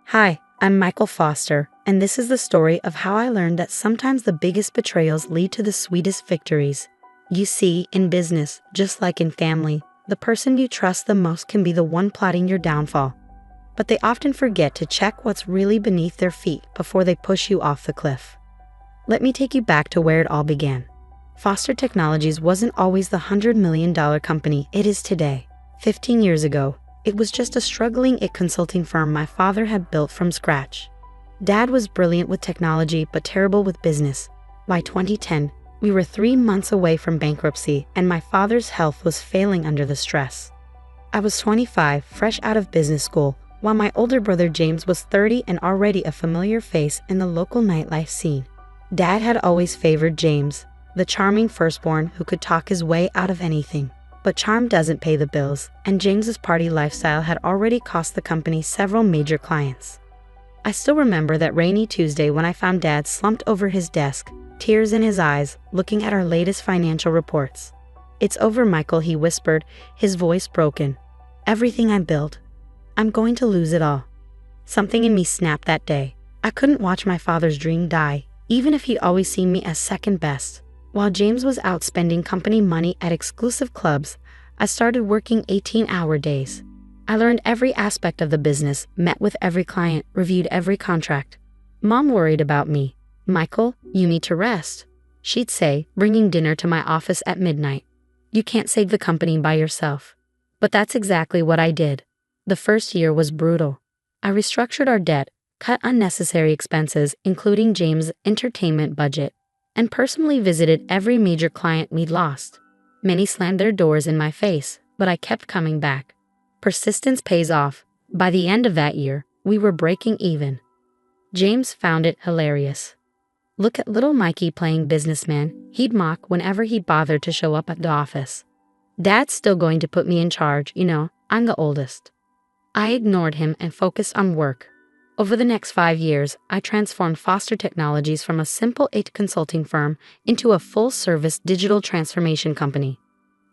Hi, I'm Michael Foster, and this is the story of how I learned that sometimes the biggest betrayals lead to the sweetest victories. You see, in business, just like in family, the person you trust the most can be the one plotting your downfall. But they often forget to check what's really beneath their feet before they push you off the cliff. Let me take you back to where it all began. Foster Technologies wasn't always the $100 million company it is today. 15 years ago, it was just a struggling consulting firm my father had built from scratch. Dad was brilliant with technology but terrible with business. By 2010, we were 3 months away from bankruptcy, and my father's health was failing under the stress. I was 25, fresh out of business school, while my older brother James was 30 and already a familiar face in the local nightlife scene. Dad had always favored James, the charming firstborn who could talk his way out of anything. But charm doesn't pay the bills, and James's party lifestyle had already cost the company several major clients. I still remember that rainy Tuesday when I found Dad slumped over his desk, tears in his eyes, looking at our latest financial reports. "It's over, Michael," he whispered, his voice broken. "Everything I built. I'm going to lose it all." Something in me snapped that day. I couldn't watch my father's dream die, even if he'd always seen me as second best. While James was out spending company money at exclusive clubs, I started working 18-hour days. I learned every aspect of the business, met with every client, reviewed every contract. Mom worried about me. "Michael, you need to rest," she'd say, bringing dinner to my office at midnight. "You can't save the company by yourself." But that's exactly what I did. The first year was brutal. I restructured our debt, cut unnecessary expenses, including James' entertainment budget, and personally visited every major client we'd lost. Many slammed their doors in my face, but I kept coming back. Persistence pays off. By the end of that year, we were breaking even. James found it hilarious. "Look at little Mikey playing businessman," he'd mock whenever he bothered to show up at the office. "Dad's still going to put me in charge, I'm the oldest." I ignored him and focused on work. Over the next 5 years, I transformed Foster Technologies from a simple consulting firm into a full-service digital transformation company.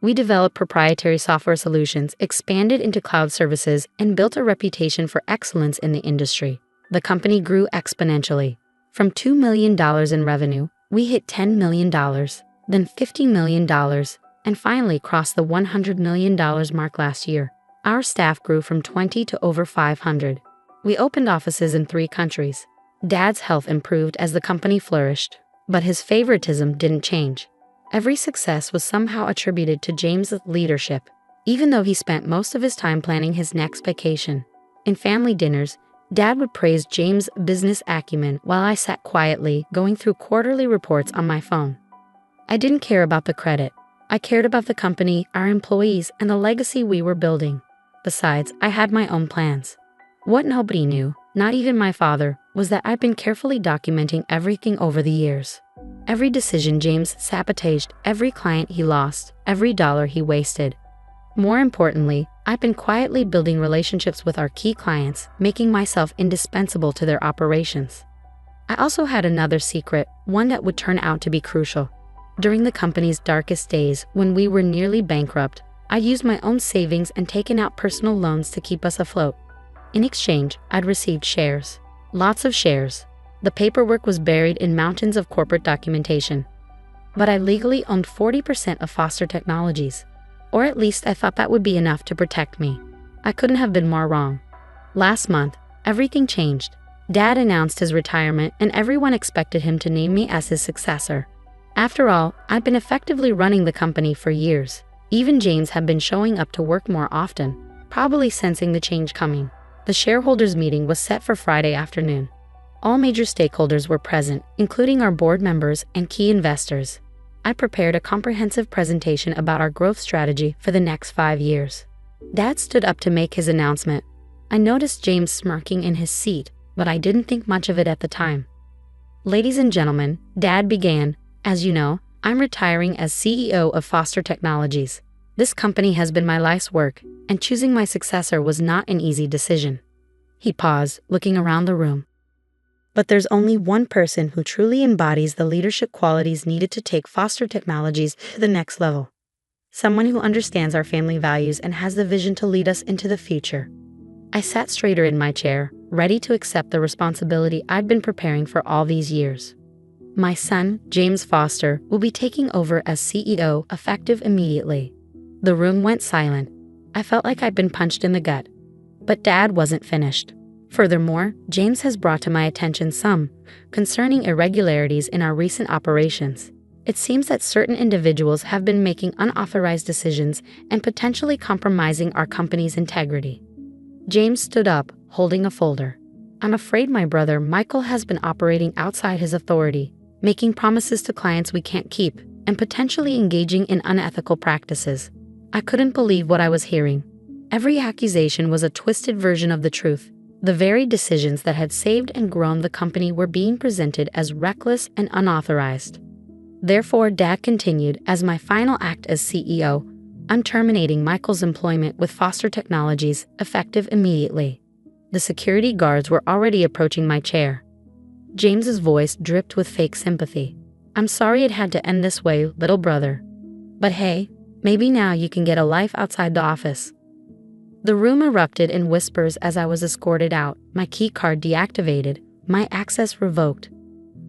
We developed proprietary software solutions, expanded into cloud services, and built a reputation for excellence in the industry. The company grew exponentially. From $2 million in revenue, we hit $10 million, then $50 million, and finally crossed the $100 million mark last year. Our staff grew from 20 to over 500. We opened offices in 3 countries. Dad's health improved as the company flourished, but his favoritism didn't change. Every success was somehow attributed to James's leadership, even though he spent most of his time planning his next vacation. In family dinners, Dad would praise James' business acumen while I sat quietly going through quarterly reports on my phone. I didn't care about the credit. I cared about the company, our employees, and the legacy we were building. Besides, I had my own plans. What nobody knew, not even my father, was that I'd been carefully documenting everything over the years. Every decision James sabotaged, every client he lost, every dollar he wasted. More importantly, I've been quietly building relationships with our key clients, making myself indispensable to their operations. I also had another secret, one that would turn out to be crucial. During the company's darkest days, when we were nearly bankrupt, I'd used my own savings and taken out personal loans to keep us afloat. In exchange, I'd received shares. Lots of shares. The paperwork was buried in mountains of corporate documentation. But I legally owned 40% of Foster Technologies. Or at least I thought that would be enough to protect me. I couldn't have been more wrong. Last month, everything changed. Dad announced his retirement, and everyone expected him to name me as his successor. After all, I'd been effectively running the company for years. Even James had been showing up to work more often, probably sensing the change coming. The shareholders' meeting was set for Friday afternoon. All major stakeholders were present, including our board members and key investors. I prepared a comprehensive presentation about our growth strategy for the next 5 years. Dad stood up to make his announcement. I noticed James smirking in his seat, but I didn't think much of it at the time. "Ladies and gentlemen," Dad began, "as you know, I'm retiring as CEO of Foster Technologies. This company has been my life's work, and choosing my successor was not an easy decision." He paused, looking around the room. "But there's only one person who truly embodies the leadership qualities needed to take Foster Technologies to the next level. Someone who understands our family values and has the vision to lead us into the future. I sat straighter in my chair, ready to accept the responsibility I'd been preparing for all these years. My son, James Foster, will be taking over as CEO effective immediately. The room went silent. I felt like I'd been punched in the gut. But Dad wasn't finished. Furthermore, James has brought to my attention some concerning irregularities in our recent operations. It seems that certain individuals have been making unauthorized decisions and potentially compromising our company's integrity. James stood up, holding a folder. I'm afraid my brother Michael has been operating outside his authority, making promises to clients we can't keep, and potentially engaging in unethical practices. I couldn't believe what I was hearing. Every accusation was a twisted version of the truth. The very decisions that had saved and grown the company were being presented as reckless and unauthorized. Therefore, Dad continued, as my final act as CEO, I'm terminating Michael's employment with Foster Technologies, effective immediately. The security guards were already approaching my chair. James's voice dripped with fake sympathy. I'm sorry it had to end this way, little brother. But hey, maybe now you can get a life outside the office. The room erupted in whispers as I was escorted out, my key card deactivated, my access revoked.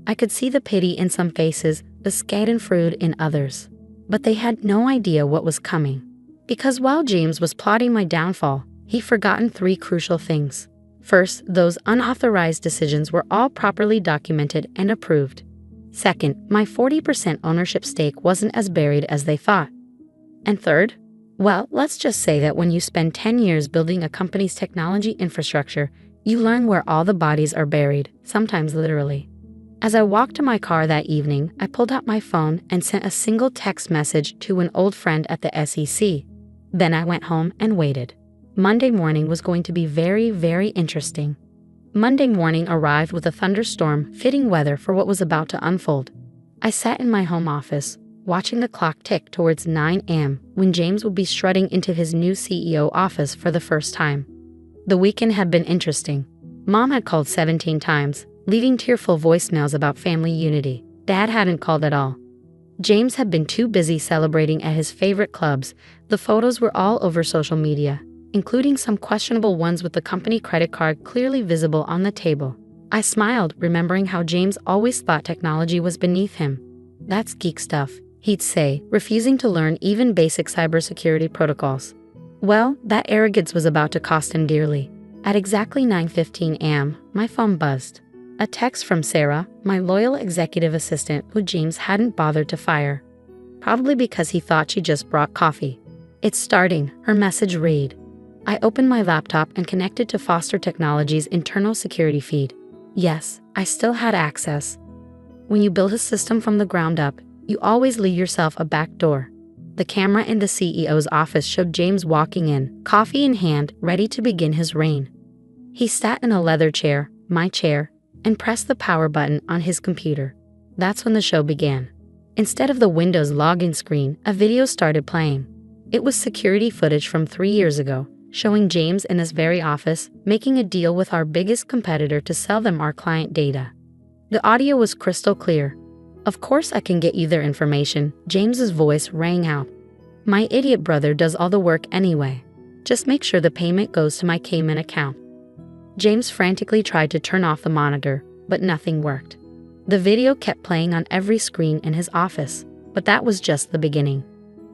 I could see the pity in some faces, the schadenfreude in others. But they had no idea what was coming. Because while James was plotting my downfall, he'd forgotten three crucial things. First, those unauthorized decisions were all properly documented and approved. Second, my 40% ownership stake wasn't as buried as they thought. And third, well, let's just say that when you spend 10 years building a company's technology infrastructure, you learn where all the bodies are buried, sometimes literally. As I walked to my car that evening, I pulled out my phone and sent a single text message to an old friend at the SEC. Then I went home and waited. Monday morning was going to be very, very interesting. Monday morning arrived with a thunderstorm, fitting weather for what was about to unfold. I sat in my home office, watching the clock tick towards 9 a.m. when James would be strutting into his new CEO office for the first time. The weekend had been interesting. Mom had called 17 times, leaving tearful voicemails about family unity. Dad hadn't called at all. James had been too busy celebrating at his favorite clubs. The photos were all over social media, including some questionable ones with the company credit card clearly visible on the table. I smiled, remembering how James always thought technology was beneath him. That's geek stuff, he'd say, refusing to learn even basic cybersecurity protocols. Well, that arrogance was about to cost him dearly. At exactly 9:15 a.m., my phone buzzed. A text from Sarah, my loyal executive assistant who James hadn't bothered to fire. Probably because he thought she just brought coffee. It's starting, her message read. I opened my laptop and connected to Foster Technologies' internal security feed. Yes, I still had access. When you build a system from the ground up, you always leave yourself a back door. The camera in the CEO's office showed James walking in, coffee in hand, ready to begin his reign. He sat in a leather chair, my chair, and pressed the power button on his computer. That's when the show began. Instead of the Windows login screen, a video started playing. It was security footage from 3 years ago, showing James in this very office making a deal with our biggest competitor to sell them our client data. The audio was crystal clear. Of course I can get you their information, James's voice rang out. My idiot brother does all the work anyway. Just make sure the payment goes to my Cayman account. James frantically tried to turn off the monitor, but nothing worked. The video kept playing on every screen in his office, but that was just the beginning.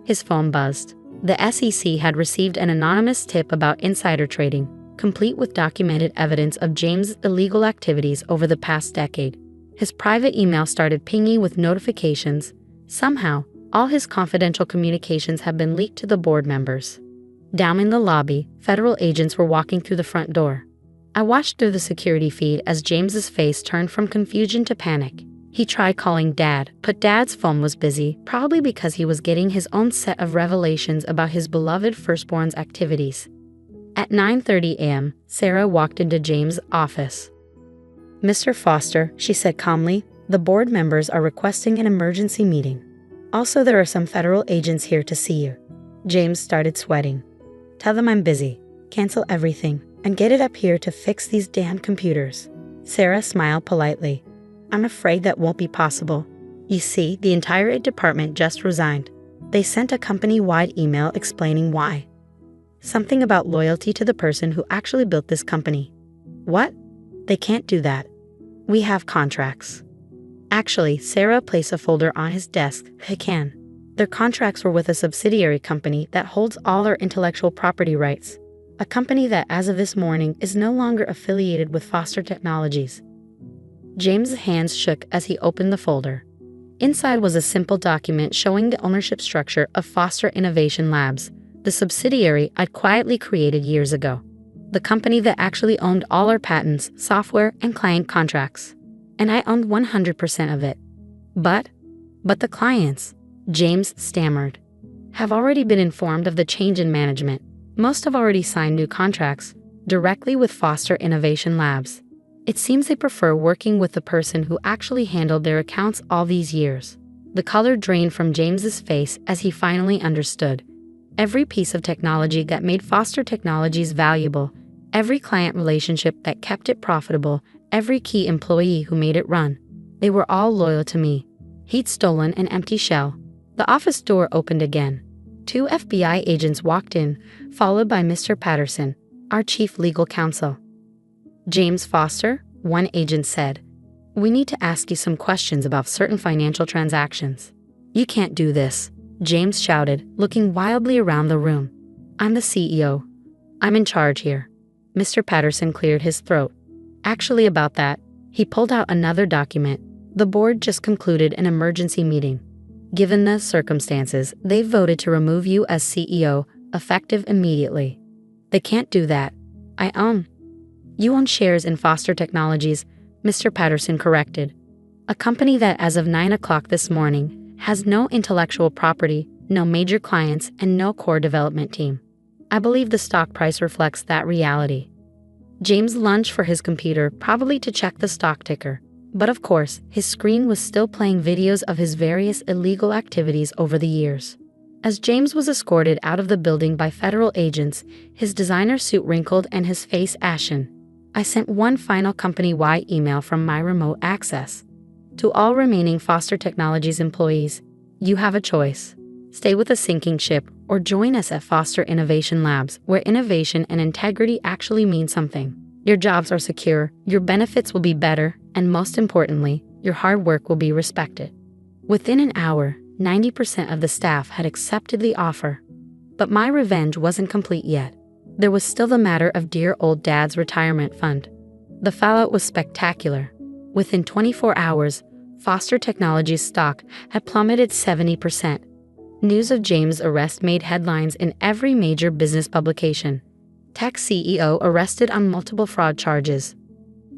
His phone buzzed. The SEC had received an anonymous tip about insider trading, complete with documented evidence of James' illegal activities over the past decade. His private email started pinging with notifications. Somehow, all his confidential communications had been leaked to the board members. Down in the lobby, federal agents were walking through the front door. I watched through the security feed as James's face turned from confusion to panic. He tried calling Dad, but Dad's phone was busy, probably because he was getting his own set of revelations about his beloved firstborn's activities. At 9:30 a.m., Sarah walked into James' office. Mr. Foster, she said calmly, the board members are requesting an emergency meeting. Also, there are some federal agents here to see you. James started sweating. Tell them I'm busy. Cancel everything. And get it up here to fix these damn computers. Sarah smiled politely. I'm afraid that won't be possible. You see, the entire department just resigned. They sent a company-wide email explaining why. Something about loyalty to the person who actually built this company. What? They can't do that. We have contracts. Actually, Sarah placed a folder on his desk. They can. Their contracts were with a subsidiary company that holds all our intellectual property rights. A company that, as of this morning, is no longer affiliated with Foster Technologies. James's hands shook as he opened the folder. Inside was a simple document showing the ownership structure of Foster Innovation Labs, the subsidiary I'd quietly created years ago. The company that actually owned all our patents, software, and client contracts. And I owned 100% of it. But the clients, James stammered, have already been informed of the change in management. Most have already signed new contracts, directly with Foster Innovation Labs. It seems they prefer working with the person who actually handled their accounts all these years. The color drained from James's face as he finally understood. Every piece of technology that made Foster Technologies valuable, every client relationship that kept it profitable, every key employee who made it run. They were all loyal to me. He'd stolen an empty shell. The office door opened again. 2 FBI agents walked in, followed by Mr. Patterson, our chief legal counsel. James Foster, one agent said, "We need to ask you some questions about certain financial transactions." "You can't do this," James shouted, looking wildly around the room. "I'm the CEO. I'm in charge here." Mr. Patterson cleared his throat. "Actually, about that," he pulled out another document. "The board just concluded an emergency meeting. Given the circumstances, they voted to remove you as CEO, effective immediately." "They can't do that. You own shares in Foster Technologies," Mr. Patterson corrected. "A company that, as of 9 o'clock this morning, has no intellectual property, no major clients, and no core development team. I believe the stock price reflects that reality." James lunged for his computer, probably to check the stock ticker. But of course, his screen was still playing videos of his various illegal activities over the years. As James was escorted out of the building by federal agents, his designer suit wrinkled and his face ashen, I sent one final company-wide email from my remote access. "To all remaining Foster Technologies employees, you have a choice. Stay with a sinking ship or join us at Foster Innovation Labs, where innovation and integrity actually mean something. Your jobs are secure, your benefits will be better, and most importantly, your hard work will be respected." Within an hour, 90% of the staff had accepted the offer. But my revenge wasn't complete yet. There was still the matter of dear old Dad's retirement fund. The fallout was spectacular. Within 24 hours, Foster Technologies stock had plummeted 70%. News of James' arrest made headlines in every major business publication. Tech CEO arrested on multiple fraud charges.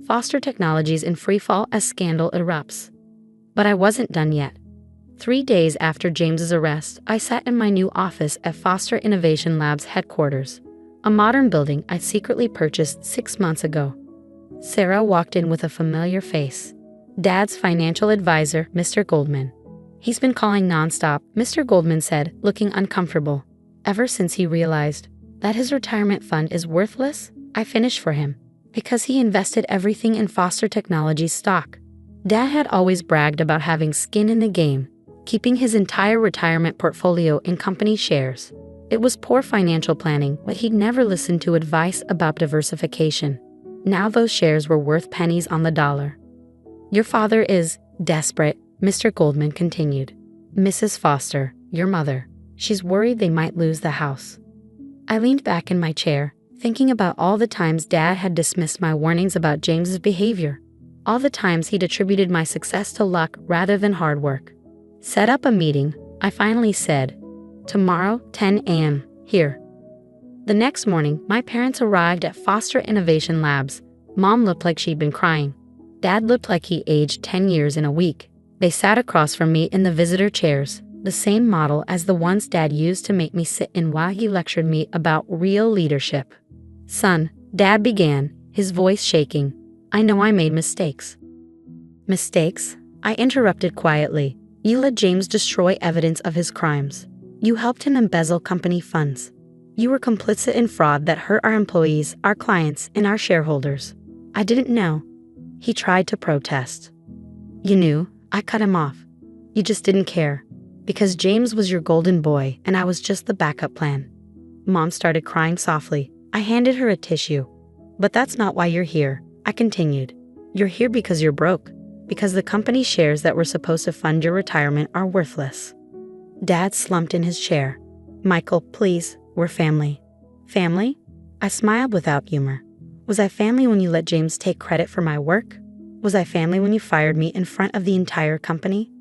Foster Technologies in freefall as scandal erupts. But I wasn't done yet. 3 days after James's arrest, I sat in my new office at Foster Innovation Labs headquarters, a modern building I'd secretly purchased 6 months ago. Sarah walked in with a familiar face. Dad's financial advisor, Mr. Goldman. "He's been calling nonstop," Mr. Goldman said, looking uncomfortable. "Ever since he realized that his retirement fund is worthless, I finished for him, because he invested everything in Foster Technologies stock." Dad had always bragged about having skin in the game, keeping his entire retirement portfolio in company shares. It was poor financial planning, but he'd never listened to advice about diversification. Now those shares were worth pennies on the dollar. "Your father is desperate," Mr. Goldman continued. "Mrs. Foster, your mother, she's worried they might lose the house." I leaned back in my chair, thinking about all the times Dad had dismissed my warnings about James's behavior. All the times he'd attributed my success to luck rather than hard work. "Set up a meeting," I finally said. "Tomorrow, 10 a.m., here." The next morning, my parents arrived at Foster Innovation Labs. Mom looked like she'd been crying. Dad looked like he aged 10 years in a week. They sat across from me in the visitor chairs, the same model as the ones Dad used to make me sit in while he lectured me about real leadership. "Son," Dad began, his voice shaking, "I know I made mistakes." "Mistakes?" I interrupted quietly. "You let James destroy evidence of his crimes. You helped him embezzle company funds. You were complicit in fraud that hurt our employees, our clients, and our shareholders." "I didn't know." He tried to protest. "You knew. I cut him off. You just didn't care. Because James was your golden boy and I was just the backup plan." Mom started crying softly. I handed her a tissue. But that's not why you're here, I continued. You're here because you're broke. Because the company shares that were supposed to fund your retirement are worthless. Dad slumped in his chair. Michael, please, we're family. Family? I smiled without humor. Was I family when you let James take credit for my work? Was I family when you fired me in front of the entire company?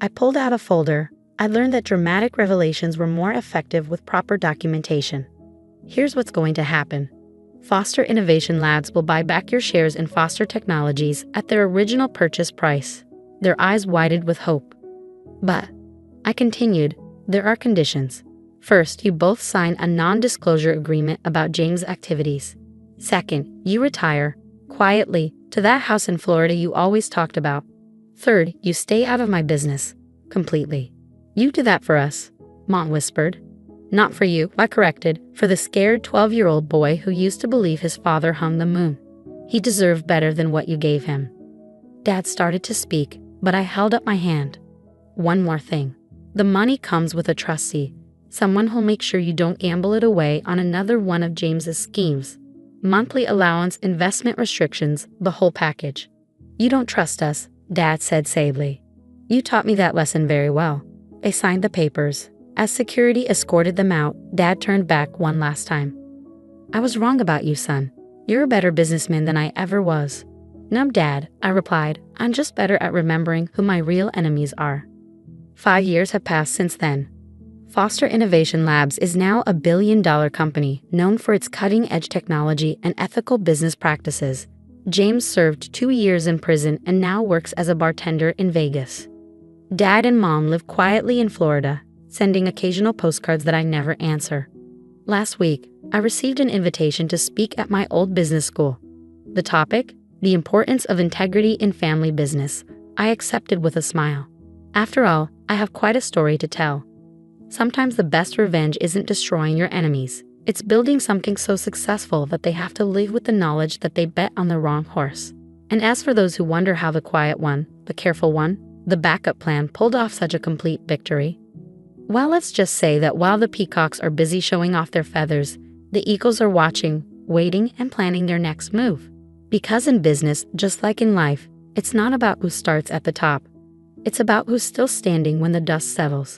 I pulled out a folder. I learned that dramatic revelations were more effective with proper documentation. Here's what's going to happen. Foster Innovation Labs will buy back your shares in Foster Technologies at their original purchase price. Their eyes widened with hope. But, I continued, there are conditions. First, you both sign a non-disclosure agreement about James' activities. Second, you retire, quietly, to that house in Florida you always talked about. Third, you stay out of my business. Completely. You do that for us, Mom whispered. Not for you, I corrected, for the scared 12-year-old boy who used to believe his father hung the moon. He deserved better than what you gave him. Dad started to speak, but I held up my hand. One more thing. The money comes with a trustee, someone who'll make sure you don't gamble it away on another one of James's schemes. Monthly allowance, investment restrictions, the whole package. You don't trust us, Dad said sadly. You taught me that lesson very well. They signed the papers. As security escorted them out, Dad turned back one last time. I was wrong about you, son. You're a better businessman than I ever was. No, Dad, I replied. I'm just better at remembering who my real enemies are. 5 years have passed since then. Foster Innovation Labs is now a billion-dollar company known for its cutting-edge technology and ethical business practices. James served 2 years in prison and now works as a bartender in Vegas. Dad and Mom live quietly in Florida, sending occasional postcards that I never answer. Last week, I received an invitation to speak at my old business school. The topic? The importance of integrity in family business. I accepted with a smile. After all, I have quite a story to tell. Sometimes the best revenge isn't destroying your enemies. It's building something so successful that they have to live with the knowledge that they bet on the wrong horse. And as for those who wonder how the quiet one, the careful one, the backup plan pulled off such a complete victory, well, let's just say that while the peacocks are busy showing off their feathers, the eagles are watching, waiting, and planning their next move. Because in business, just like in life, it's not about who starts at the top. It's about who's still standing when the dust settles.